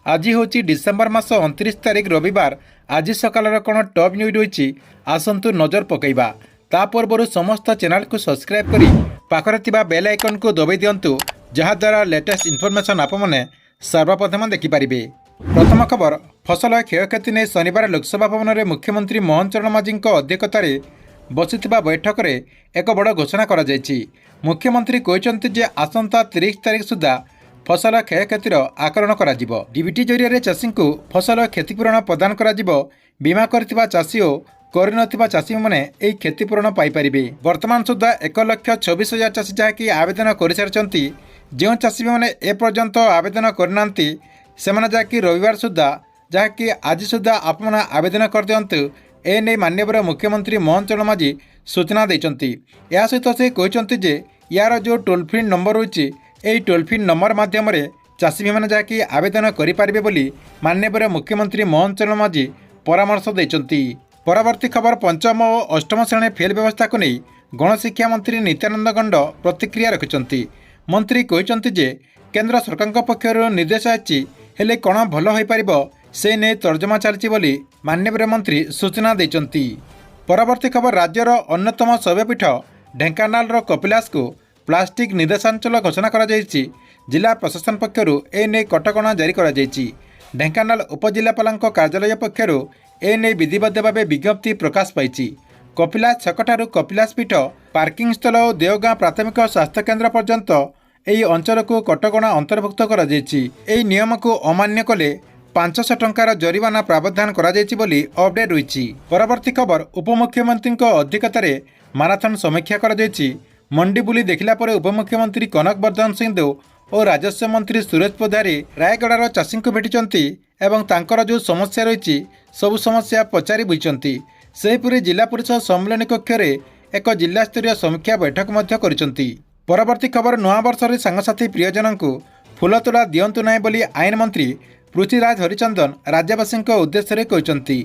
आज हूँ डिसेम्बर मास 29 तारिख रविवार। आज सकाल कौन टॉप न्यूज रही आसतु नजर पकईवा। ता पूर्व समस्त चैनल को सब्सक्राइब करी पाखरे थिबा बेल आइकन को दबाई दिंतु, जहाद्वारा लेटेस्ट इनफॉरमेशन आपने सर्वप्रथम देखिपारे। प्रथम खबर, फसल क्षयक्षति नहीं शनिवार लोकसभा भवन में मुख्यमंत्री मोहन चरण मांझी अध्यक्षतार बसिथिबा बैठक में एक बड़ घोषणा करा जायछि। मुख्यमंत्री कहते जे आसंता 30 तारिख सुधा फसल क्षयक्षतिर आकलन करा जिवो। डीबीटी जरिया चाषी को फसल क्षतिपूरण प्रदान करा जिवो। बीमा करथिबा चाषी और करनथिबा चाषी माने एई क्षतिपूरण पाई परिबे। वर्तमान सुधा 1,26,000 चाषी जहाँकि आवेदन कर सारिछंती। जो चाषी माने ए पर्यंत आवेदन करनांती सेमाने जहाँकि रविवार सुधा जहाँकि आज सुधा आपण आवेदन कर दियंतु। ए नहीं माननीय मुख्यमंत्री मोहन चरण मांझी सूचना देइछंती। या सहित से कहते जे यार जो टोल फ्री नंबर रही यही टोल फ्री नंबर माध्यम चाषी मैंने जहाँकि आवेदन करेंगे बोली माननीय मुख्यमंत्री मोहन चरण मांझी परामर्श देइछंती। परवर्ती खबर, पंचम और अष्टम श्रेणी फेल व्यवस्था को नहीं गणशिक्षा मंत्री नित्यानंद गंड प्रतिक्रिया रखिंट। मंत्री कहते जे केंद्र सरकार पक्षर निर्देश आले कौन भल हो पार से नहीं तर्जमा चलती बोली माननीय मंत्री सूचना देइछंती। परवर्ती खबर, राज्यर अन्यतम शैवपीठ ढेंकानाल कपिलास को प्लास्टिक निर्देशांचल घोषणा करा जायछि। जिला प्रशासन पक्षर एने कटकणा जारी करा जायछि। ढेंकानाल उपजिलापाल कार्यालय पक्षर एने विधिबद्ध भाव विज्ञप्ति प्रकाश पाई। कपिलास छकठारू कपिलास पीठ पार्किंग स्थल और देवगाँ प्राथमिक स्वास्थ्य केन्द्र पर्यंत यही अंचल को कटकणा अंतर्भुक्त करा जायछि। एही नियम को अमान्य कले 500 टंकार जरिमाना प्रावधान करा जायछि बोली अपडेट रही। परवर्ती खबर, उपमुख्यमंत्री अध्यक्षतार माराथन समीक्षा करा जायछि। मंडी बुली देखला पर उपमुख्यमंत्री कनक वर्धन सिंहदेव और राजस्व मंत्री सुरेश पोधारी रायगड़ार चाषी को भेटिचंती एवं तांकर जो समस्या रही सबु समस्या पचारि बुझिचंती। सेहीपरि जिला परिषद सम्मेलन कक्ष में एक जिला स्तरीय समीक्षा बैठक मध्य करिसंती। परवर्ती खबर, नूआ वर्ष रे सांगसाथी प्रियजन को फूल तोड़ा दियंतु नाही बोली आईन मंत्री पृथ्वीराज हरिचंदन राज्यवासी उद्देश्य कहते।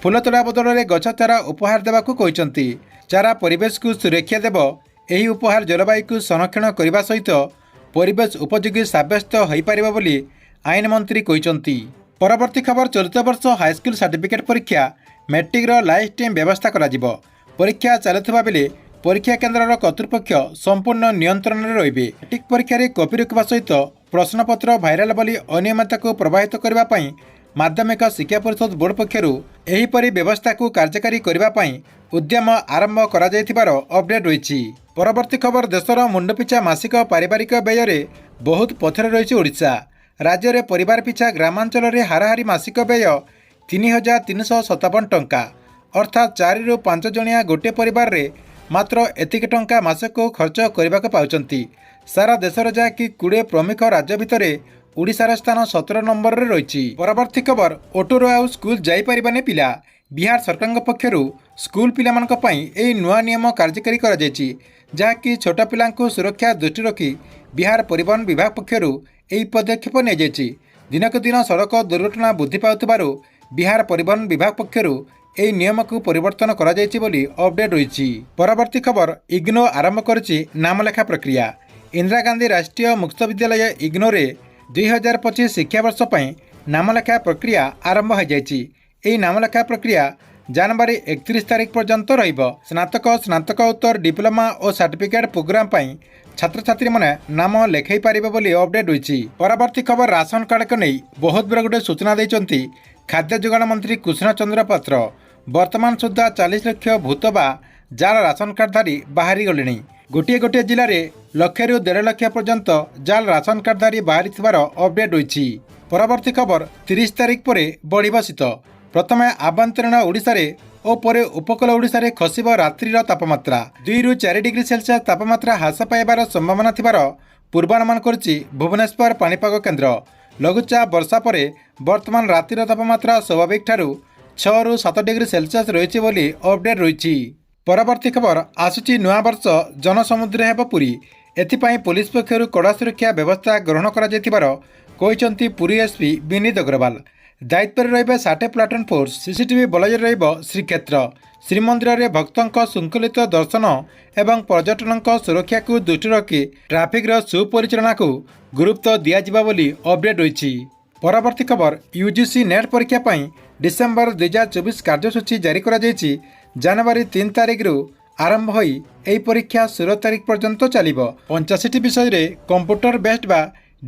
फूल तोड़ा बदल में गछ चारा उपहार देवाक कहते। चारा परिवेश को सुरक्षा देव। यही उपहार जलवायु को संरक्षण करने सहित परिवेश उपयोगी सब्यस्त हो पार बोली आईन मंत्री कहते। परवर्ती खबर, चलित वर्ष हाईस्कल सर्टिफिकेट परीक्षा मैट्रिक लाइफ टाइम व्यवस्था करा जिवो। परीक्षा चलुवा बेले परीक्षा केन्द्र कर्तृपक्ष संपूर्ण नियंत्रण में रहिबे। मैट्रिक परीक्षा रे कॉपी रखा सहित प्रश्नपत्र भाइराल बोली अनियमितता को प्रभावित करने माध्यमिक शिक्षा परिषद बोर्ड पक्षर एहीपरि व्यवस्था को कार्यकारी करने उद्यम आरंभ करा जायथिबार अपडेट रही। परवर्ती खबर, देशर मुंडपिछा मासिक पारिवारिक व्यय बहुत पछरे रही ओडिशा। राज्य में परिवार पिछा ग्रामांचल में हाराहारी मासिक व्यय 3,357 टंका अर्थात 4 ରୁ 5 जणिया गोटे परिवार रे मात्र एतिक टंका मासक खर्च करने को पाउचंती। सारा देशर जहाँकि 20 प्रमुख राज्य भितर ओडिशार स्थान 17 नंबर रे रही। परवर्ती खबर, ऑटोरो आउ स्कूल जाइपारिबाने पिला। बिहार सरकार पक्षर स्कूल पिलामानक पई एही नुआ नियम कार्यकारी करा जायछि, जहाँकि छोट पिला सुरक्षा दृष्टि रखी बिहार परिवहन विभाग पक्षर एही पदक्षेप नि जायछि। दिनक दिन सड़क दुर्घटना वृद्धि पाउथिबारु बिहार परिवहन विभाग पक्षर एही नियम को परिवर्तन करा जायछि बोली अपडेट रही। परवर्ती खबर, इग्नो आरंभ करछि नामलेखा प्रक्रिया। इंदिरा गांधी राष्ट्रीय मुक्त विद्यालय इग्नो रे 2025 शिक्षावर्ष पर नामलेखा प्रक्रिया आरंभ हो जायछि। एही नामलेखा प्रक्रिया जनवरी 31 तारिख पर्यंत रहिबो। स्नातक स्नातकोत्तर डिप्लोमा और सर्टिफिकेट प्रोग्राम पर छात्र छात्री माने नाम लेखाई पारिबे बोली अपडेट रही। परवर्ती खबर, राशन कार्ड को नहीं बहुत बड़ गोटे सूचना देइचंती खाद्य जोगाण मंत्री कृष्ण चंद्र पात्र। वर्तमान सुधा 40 लाख भूत बा जाल राशन कार्डधारी बाहरी गले। गोटे गोटे जिले में 1 ରୁ 1.5 लाख पर्यंत जाल राशन कार्डधारी बाहरी अपडेट रही। परवर्ती खबर, 30 तारिख पर बढ़ शीत। प्रथमे आभ्यंतरीण ओडिशा रे और पर उपकूल ओडिशा रे खसिब रात्रिर तापमात्रा 2 ରୁ 4 डिग्री सेल्सियस तापमात्रा ह्रास पाइबार संभावना थिबार पूर्वानुमान करछि भुवनेश्वर पाणीपाग केन्द्र। लघुचाप वर्षा पर वर्तमान रातिर तापमात्रा स्वाभाविक ठारू 6 ରୁ 7 डिग्री सेल्सियस रही बोली अपडेट रही। परवर्ती खबर, आसुची नुआ वर्ष जनसमुद्र हेब पुरी। एथिपाई पुलिस पक्षर कड़ा सुरक्षा व्यवस्था ग्रहण करा जायथिबार कहते पुरी एसपी विनीत अग्रवाल। दायित्व में रहिबे 60 प्लाटून फोर्स। सीसीटीवी बलय रहिबो श्रीक्षेत्र। श्रीमंदिर में भक्तों शृंखलित दर्शन एवं पर्यटन सुरक्षा को दृष्टि रखी ट्राफिक सुपरिचालना को गुरुत्व दिज्व अपडेट रही। ପରବର୍ତ୍ତୀ ଖବର ୟୁଜିସି ନେଟ୍ ପରୀକ୍ଷା ପାଇଁ ଡିସେମ୍ବର 2024 କାର୍ଯ୍ୟସୂଚୀ ଜାରି କରାଯାଇଛି। ଜାନୁଆରୀ 3 ତାରିଖରୁ ଆରମ୍ଭ ହୋଇ ଏହି ପରୀକ୍ଷା 16 ତାରିଖ ପର୍ଯ୍ୟନ୍ତ ଚାଲିବ। 85ଟି ବିଷୟରେ କମ୍ପ୍ୟୁଟର ବେସ୍ଡ ବା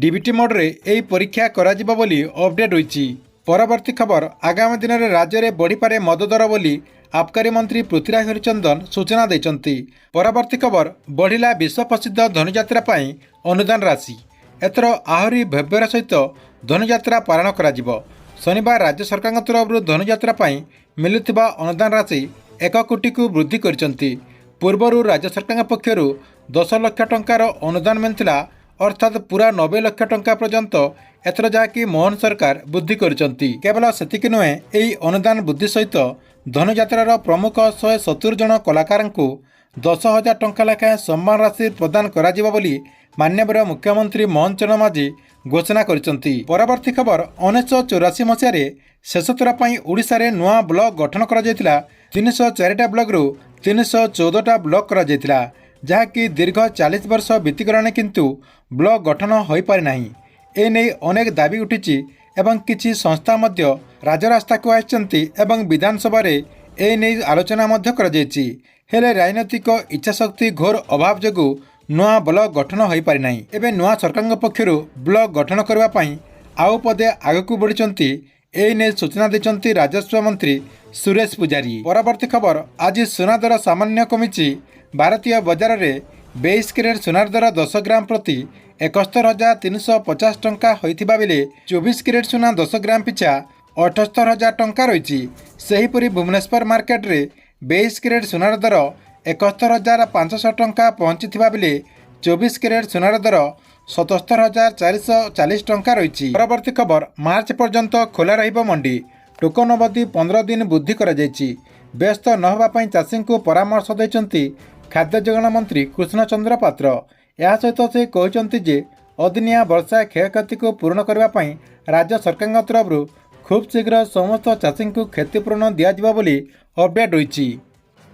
ଡିବିଟି ମୋଡ୍ରେ ଏହି ପରୀକ୍ଷା କରାଯିବ ବୋଲି ଅପଡେଟ୍ ହୋଇଛି। ପରବର୍ତ୍ତୀ ଖବର ଆଗାମୀ ଦିନରେ ରାଜ୍ୟରେ ବଢ଼ିପାରେ ମଦ ଦର ବୋଲି ଆବକାରୀ ମନ୍ତ୍ରୀ ପୃଥ୍ୱୀରାଜ ହରିଚନ୍ଦନ ସୂଚନା ଦେଇଛନ୍ତି। ପରବର୍ତ୍ତୀ ଖବର ବଢ଼ିଲା ବିଶ୍ୱ ପ୍ରସିଦ୍ଧ ଧନୁଯାତ୍ରା ପାଇଁ ଅନୁଦାନ ରାଶି। ଏଥର ଆହୁରି ଭବ୍ୟର ସହିତ ଧନୁଯାତ୍ରା ପାଳନ କରାଯିବ। ଶନିବାର ରାଜ୍ୟ ସରକାରଙ୍କ ତରଫରୁ ଧନୁଯାତ୍ରା ପାଇଁ ମିଳୁଥିବା ଅନୁଦାନ ରାଶି 1 କୋଟିକୁ ବୃଦ୍ଧି କରିଛନ୍ତି। ପୂର୍ବରୁ ରାଜ୍ୟ ସରକାରଙ୍କ ପକ୍ଷରୁ 10 ଲକ୍ଷ ଟଙ୍କାର ଅନୁଦାନ ମିଳିଥିଲା, ଅର୍ଥାତ୍ ପୁରା 90 ଲକ୍ଷ ଟଙ୍କା ପର୍ଯ୍ୟନ୍ତ। ଏଥର ଯାହାକି ମୋହନ ସରକାର ବୃଦ୍ଧି କରିଛନ୍ତି। କେବଳ ସେତିକି ନୁହେଁ, ଏହି ଅନୁଦାନ ବୃଦ୍ଧି ସହିତ ଧନୁଯାତ୍ରାର ପ୍ରମୁଖ 170 ଜଣ କଳାକାରଙ୍କୁ 10,000 ଟଙ୍କା ଲେଖାଏଁ ସମ୍ମାନ ରାଶି ପ୍ରଦାନ କରାଯିବ ବୋଲି ମାନ୍ୟବର ମୁଖ୍ୟମନ୍ତ୍ରୀ ମୋହନ ଚରଣ ମାଝୀ ଘୋଷଣା କରିଛନ୍ତି। ପରବର୍ତ୍ତୀ ଖବର 1984 ମସିହାରେ ଶେଷଥର ପାଇଁ ଓଡ଼ିଶାରେ ନୂଆ ବ୍ଲକ ଗଠନ କରାଯାଇଥିଲା। 304ଟା ବ୍ଲକରୁ 314ଟା ବ୍ଲକ କରାଯାଇଥିଲା, ଯାହାକି ଦୀର୍ଘ 40 ବର୍ଷ ବିତିଗଲାଣି, କିନ୍ତୁ ବ୍ଲକ ଗଠନ ହୋଇପାରି ନାହିଁ। ଏନେଇ ଅନେକ ଦାବି ଉଠିଛି ଏବଂ କିଛି ସଂସ୍ଥା ମଧ୍ୟ ରାଜରାସ୍ତାକୁ ଆସିଛନ୍ତି ଏବଂ ବିଧାନସଭାରେ ଏନେଇ ଆଲୋଚନା ମଧ୍ୟ କରାଯାଇଛି। ହେଲେ ରାଜନୈତିକ ଇଚ୍ଛାଶକ୍ତି ଘୋର ଅଭାବ ଯୋଗୁଁ ନୂଆ ବ୍ଲକ ଗଠନ ହୋଇପାରି ନାହିଁ। ଏବେ ନୂଆ ସରକାରଙ୍କ ପକ୍ଷରୁ ବ୍ଲକ ଗଠନ କରିବା ପାଇଁ ଆଉ ପଦେ ଆଗକୁ ବଢ଼ିଛନ୍ତି। ଏନେଇ ସୂଚନା ଦେଇଛନ୍ତି ରାଜସ୍ୱ ମନ୍ତ୍ରୀ ସୁରେଶ ପୂଜାରୀ। ପରବର୍ତ୍ତୀ ଖବର ଆଜି ସୁନା ଦର ସାମାନ୍ୟ କମିଛି। ଭାରତୀୟ ବଜାରରେ 22 କ୍ୟାରେଟ୍ ସୁନାର ଦର 10 ଗ୍ରାମ ପ୍ରତି 71,350 ଟଙ୍କା ହୋଇଥିବା ବେଳେ 24 କ୍ୟାରେଟ୍ ସୁନା 10 ଗ୍ରାମ ପିଛା 78,000 ଟଙ୍କା ରହିଛି। ସେହିପରି ଭୁବନେଶ୍ୱର ମାର୍କେଟରେ 22 କ୍ୟାରେଟ୍ ସୁନାର ଦର 71,500 ଟଙ୍କା ପହଞ୍ଚିଥିବା ବେଳେ 24 କ୍ୟାରେଟ୍ ସୁନାର ଦର 77,440 ଟଙ୍କା ରହିଛି। ପରବର୍ତ୍ତୀ ଖବର ମାର୍ଚ୍ଚ ପର୍ଯ୍ୟନ୍ତ ଖୋଲା ରହିବ ମଣ୍ଡି। ଟୋକନ ଅବଧି 15 ଦିନ ବୃଦ୍ଧି କରାଯାଇଛି। ବ୍ୟସ୍ତ ନ ହେବା ପାଇଁ ଚାଷୀଙ୍କୁ ପରାମର୍ଶ ଦେଇଛନ୍ତି ଖାଦ୍ୟ ଯୋଗାଣ ମନ୍ତ୍ରୀ କୃଷ୍ଣଚନ୍ଦ୍ର ପାତ୍ର। ଏହା ସହିତ ସେ କହିଛନ୍ତି ଯେ ଅଦିନିଆ ବର୍ଷା କ୍ଷୟକ୍ଷତିକୁ ପୂରଣ କରିବା ପାଇଁ ରାଜ୍ୟ ସରକାରଙ୍କ ତରଫରୁ ଖୁବ୍ ଶୀଘ୍ର ସମସ୍ତ ଚାଷୀଙ୍କୁ କ୍ଷତିପୂରଣ ଦିଆଯିବ ବୋଲି ଅପଡେଟ୍ ହୋଇଛି।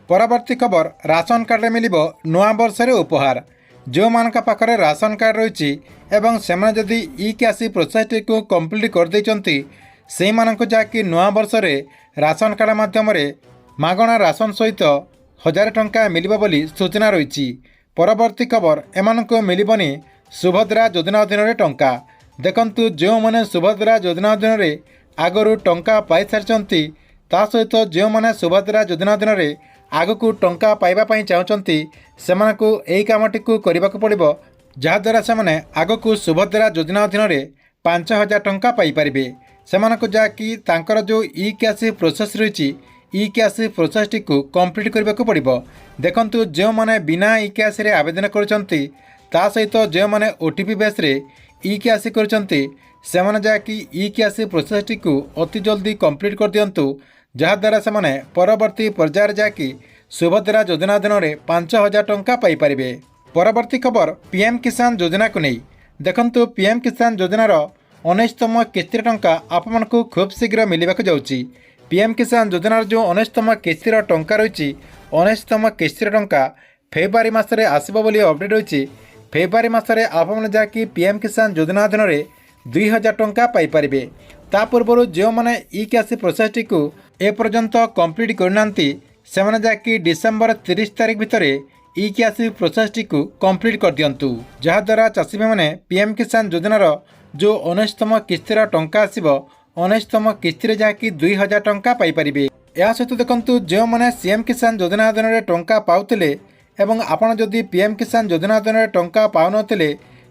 ପରବର୍ତ୍ତୀ ଖବର ରାସନ କାର୍ଡରେ ମିଳିବ ନୂଆ ବର୍ଷରେ ଉପହାର। ଯେଉଁମାନଙ୍କ ପାଖରେ ରାସନ କାର୍ଡ ରହିଛି ଏବଂ ସେମାନେ ଯଦି ଇ-କ୍ୟାସି ପ୍ରୋସେସଟିକୁ କମ୍ପ୍ଲିଟ୍ କରିଦେଇଛନ୍ତି, ସେହିମାନଙ୍କୁ ଯାହାକି ନୂଆ ବର୍ଷରେ ରାସନ କାର୍ଡ ମାଧ୍ୟମରେ ମାଗଣା ରାସନ ସହିତ 1000 ଟଙ୍କା ମିଳିବ ବୋଲି ସୂଚନା ରହିଛି। ପରବର୍ତ୍ତୀ ଖବର ଏମାନଙ୍କୁ ମିଳିବନି ସୁଭଦ୍ରା ଯୋଜନା ଅଧୀନରେ ଟଙ୍କା। ଦେଖନ୍ତୁ, ଯେଉଁମାନେ ସୁଭଦ୍ରା ଯୋଜନା ଅଧୀନରେ ଆଗରୁ ଟଙ୍କା ପାଇସାରିଛନ୍ତି, ତା ସହିତ ଯେଉଁମାନେ ସୁଭଦ୍ରା ଯୋଜନା ଅଧୀନରେ ଆଗକୁ ଟଙ୍କା ପାଇବା ପାଇଁ ଚାହୁଁଛନ୍ତି, ସେମାନଙ୍କୁ ଏହି କାମଟିକୁ କରିବାକୁ ପଡ଼ିବ, ଯାହାଦ୍ୱାରା ସେମାନେ ଆଗକୁ ସୁଭଦ୍ରା ଯୋଜନା ଅଧୀନରେ 5,000 ଟଙ୍କା ପାଇପାରିବେ। ସେମାନଙ୍କୁ ଯାହାକି ତାଙ୍କର ଯେଉଁ ଇ-କ୍ୟାସି ପ୍ରୋସେସ୍ ରହିଛି, ଇ-କ୍ୟାସି ପ୍ରୋସେସଟିକୁ କମ୍ପ୍ଲିଟ୍ କରିବାକୁ ପଡ଼ିବ। ଦେଖନ୍ତୁ, ଯେଉଁମାନେ ବିନା ଇ-କ୍ୟାସିରେ ଆବେଦନ କରୁଛନ୍ତି, ତା ସହିତ ଯେଉଁମାନେ OTP ବେସ୍ରେ ଇ-କ୍ୟାସି କରୁଛନ୍ତି, ସେମାନେ ଯାହାକି ଇ-କ୍ୟାସି ପ୍ରୋସେସଟିକୁ ଅତି ଜଲ୍ଦି କମ୍ପ୍ଲିଟ୍ କରିଦିଅନ୍ତୁ, ଯାହାଦ୍ୱାରା ସେମାନେ ପରବର୍ତ୍ତୀ ପର୍ଯ୍ୟାୟରେ ଯାହାକି ସୁଭଦ୍ରା ଯୋଜନା ଅଧୀନରେ 5,000 ଟଙ୍କା ପାଇପାରିବେ। ପରବର୍ତ୍ତୀ ଖବର PM କିଷାନ ଯୋଜନାକୁ ନେଇ। ଦେଖନ୍ତୁ, PM କିଷାନ ଯୋଜନାର 19ତମ କିସ୍ତିର ଟଙ୍କା ଆପଣମାନଙ୍କୁ ଖୁବ୍ ଶୀଘ୍ର ମିଳିବାକୁ ଯାଉଛି। PM କିଷାନ ଯୋଜନାର ଯେଉଁ 19ତମ କିସ୍ତିର ଟଙ୍କା ରହିଛି, 19ତମ କିସ୍ତିର ଟଙ୍କା ଫେବୃଆରୀ ମାସରେ ଆସିବ ବୋଲି ଅପଡେଟ୍ ହୋଇଛି। ଫେବୃଆରୀ ମାସରେ ଆପଣମାନେ ଯାହାକି PM କିଷାନ ଯୋଜନା ଅଧୀନରେ 2,000 ଟଙ୍କା ପାଇପାରିବେ। ତା ପୂର୍ବରୁ ଯେଉଁମାନେ ଇ-କ୍ୟାସି ପ୍ରୋସେସଟିକୁ ଏପର୍ଯ୍ୟନ୍ତ କମ୍ପ୍ଲିଟ୍ କରିନାହାନ୍ତି, ସେମାନେ ଯାହାକି ଡିସେମ୍ବର 30 ତାରିଖ ଭିତରେ ଇ-କ୍ୟାସି ପ୍ରୋସେସଟିକୁ କମ୍ପ୍ଲିଟ୍ କରିଦିଅନ୍ତୁ, ଯାହାଦ୍ୱାରା ଚାଷୀମାନେ PM କିଷାନ ଯୋଜନାର ଯେଉଁ 19ତମ କିସ୍ତିର ଟଙ୍କା ଆସିବ, 19ତମ କିସ୍ତିରେ ଯାହାକି 2,000 ଟଙ୍କା ପାଇପାରିବେ। ଏହା ସହିତ ଦେଖନ୍ତୁ, ଯେଉଁମାନେ CM କିଷାନ ଯୋଜନା ଅଧୀନରେ ଟଙ୍କା ପାଉଥିଲେ ଏବଂ ଆପଣ ଯଦି PM କିଷାନ ଯୋଜନା ଅଧୀନରେ ଟଙ୍କା ପାଉନଥିଲେ,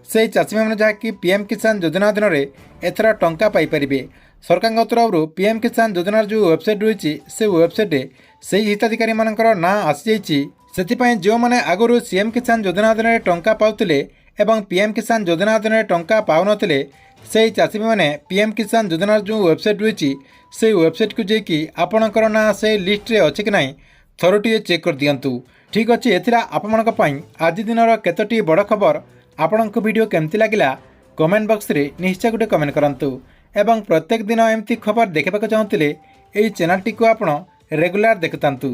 ସେହି ଚାଷୀମାନେ ଯାହାକି PM କିଷାନ ଯୋଜନା ଅଧୀନରେ ଏଥର ଟଙ୍କା ପାଇପାରିବେ। ସରକାରଙ୍କ ତରଫରୁ PM କିଷାନ ଯୋଜନାର ଯେଉଁ ୱେବସାଇଟ୍ ରହିଛି, ସେ ୱେବସାଇଟ୍ରେ ସେହି ହିତାଧିକାରୀମାନଙ୍କର ନାଁ ଆସିଯାଇଛି। ସେଥିପାଇଁ ଯେଉଁମାନେ ଆଗରୁ CM କିଷାନ ଯୋଜନା ଅଧୀନରେ ଟଙ୍କା ପାଉଥିଲେ ଏବଂ PM କିଷାନ ଯୋଜନା ଅଧୀନରେ ଟଙ୍କା ପାଉନଥିଲେ, ସେହି ଚାଷୀମାନେ PM କିଷାନ ଯୋଜନାର ଯେଉଁ ୱେବସାଇଟ୍ ରହିଛି, ସେହି ୱେବସାଇଟ୍କୁ ଯାଇକି ଆପଣଙ୍କର ନାଁ ସେହି ଲିଷ୍ଟରେ ଅଛି କି ନାହିଁ ଥରୁଟିଏ ଚେକ୍ କରିଦିଅନ୍ତୁ। ଠିକ୍ ଅଛି, ଏଥିଲା ଆପଣମାନଙ୍କ ପାଇଁ ଆଜି ଦିନର କେତୋଟି ବଡ଼ ଖବର। ଆପଣଙ୍କୁ ଭିଡ଼ିଓ କେମିତି ଲାଗିଲା କମେଣ୍ଟ ବକ୍ସରେ ନିଶ୍ଚୟ ଗୋଟେ କମେଣ୍ଟ କରନ୍ତୁ ଏବଂ ପ୍ରତ୍ୟେକ ଦିନ ଏମିତି ଖବର ଦେଖିବାକୁ ଚାହୁଁଥିଲେ ଏହି ଚ୍ୟାନେଲଟିକୁ ଆପଣ ରେଗୁଲାର ଦେଖୁଥାନ୍ତୁ।